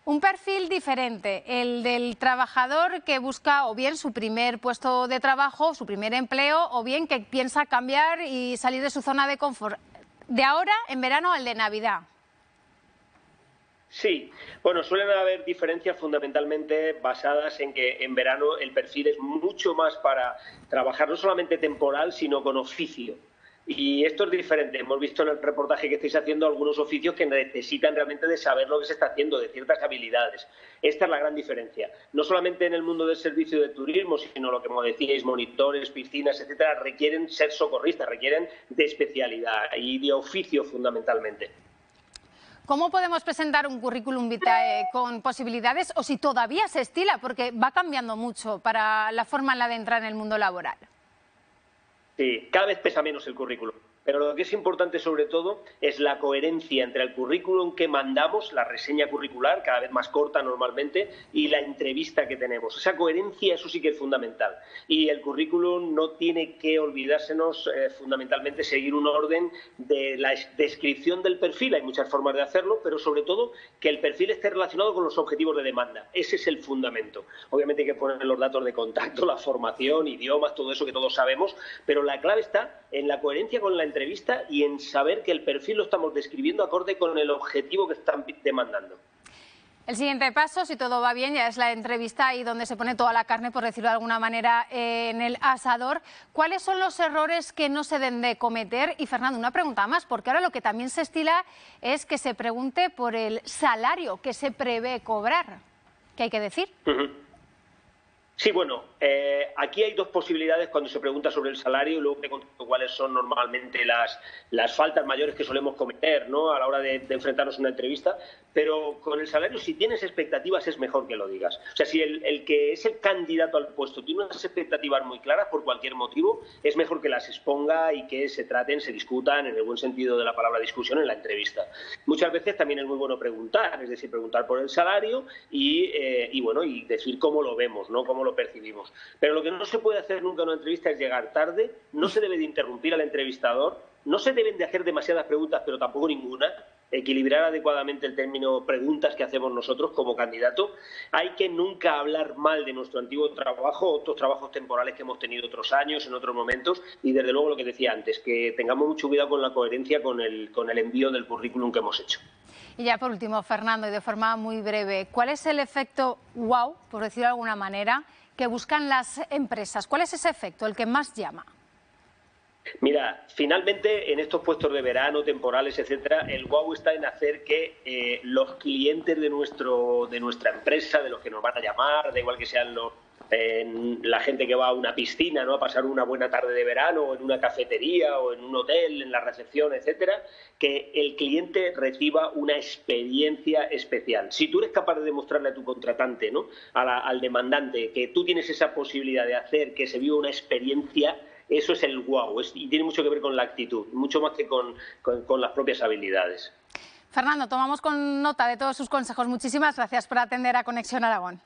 Un perfil diferente, el del trabajador que busca o bien su primer puesto de trabajo, su primer empleo, o bien que piensa cambiar y salir de su zona de confort. De ahora, en verano, al de Navidad. Sí, bueno, suelen haber diferencias fundamentalmente basadas en que en verano el perfil es mucho más para trabajar no solamente temporal, sino con oficio. Y esto es diferente. Hemos visto en el reportaje que estáis haciendo algunos oficios que necesitan realmente de saber lo que se está haciendo, de ciertas habilidades. Esta es la gran diferencia. No solamente en el mundo del servicio de turismo, sino lo que, como decíais, monitores, piscinas, etcétera, requieren ser socorristas, requieren de especialidad y de oficio fundamentalmente. ¿Cómo podemos presentar un currículum vitae con posibilidades o si todavía se estila? Porque va cambiando mucho para la forma en la de entrar en el mundo laboral. Sí, cada vez pesa menos el currículum. Pero lo que es importante sobre todo es la coherencia entre el currículum que mandamos, la reseña curricular, cada vez más corta normalmente, y la entrevista que tenemos. Esa coherencia, eso sí que es fundamental. Y el currículum no tiene que olvidársenos fundamentalmente seguir un orden de la descripción del perfil. Hay muchas formas de hacerlo, pero sobre todo que el perfil esté relacionado con los objetivos de demanda. Ese es el fundamento. Obviamente hay que poner los datos de contacto, la formación, idiomas, todo eso que todos sabemos, pero la clave está en la coherencia con la entrevista y en saber que el perfil lo estamos describiendo acorde con el objetivo que están demandando. El siguiente paso, si todo va bien, ya es la entrevista y donde se pone toda la carne, por decirlo de alguna manera, en el asador. ¿Cuáles son los errores que no se deben de cometer? Y Fernando, una pregunta más, porque ahora lo que también se estila es que se pregunte por el salario que se prevé cobrar. ¿Qué hay que decir? Sí, bueno, aquí hay dos posibilidades cuando se pregunta sobre el salario y luego te contesto cuáles son normalmente las faltas mayores que solemos cometer, ¿no?, a la hora de enfrentarnos a una entrevista. Pero con el salario, si tienes expectativas, es mejor que lo digas. O sea, si el que es el candidato al puesto tiene unas expectativas muy claras por cualquier motivo, es mejor que las exponga y que se traten, se discutan, en el buen sentido de la palabra discusión, en la entrevista. Muchas veces también es muy bueno preguntar, es decir, preguntar por el salario y bueno, y decir cómo lo vemos, ¿no?, cómo lo percibimos. Pero lo que no se puede hacer nunca en una entrevista es llegar tarde, no se debe de interrumpir al entrevistador, no se deben de hacer demasiadas preguntas, pero tampoco ninguna, equilibrar adecuadamente el término preguntas que hacemos nosotros como candidato. Hay que nunca hablar mal de nuestro antiguo trabajo, otros trabajos temporales que hemos tenido otros años, en otros momentos, y desde luego lo que decía antes, que tengamos mucho cuidado con la coherencia con el envío del currículum que hemos hecho. Y ya por último, Fernando, y de forma muy breve, ¿cuál es el efecto wow, por decirlo de alguna manera, que buscan las empresas? ¿Cuál es ese efecto, el que más llama? Mira, finalmente en estos puestos de verano, temporales, etcétera, el wow está en hacer que los clientes de nuestra empresa, de los que nos van a llamar, da igual que sean la gente que va a una piscina, ¿no?, a pasar una buena tarde de verano, o en una cafetería, o en un hotel, en la recepción, etcétera, que el cliente reciba una experiencia especial. Si tú eres capaz de demostrarle a tu contratante, ¿no?, al demandante, que tú tienes esa posibilidad de hacer que se viva una experiencia, eso es el wow, y tiene mucho que ver con la actitud, mucho más que con las propias habilidades. Fernando, tomamos con nota de todos sus consejos. Muchísimas gracias por atender a Conexión Aragón.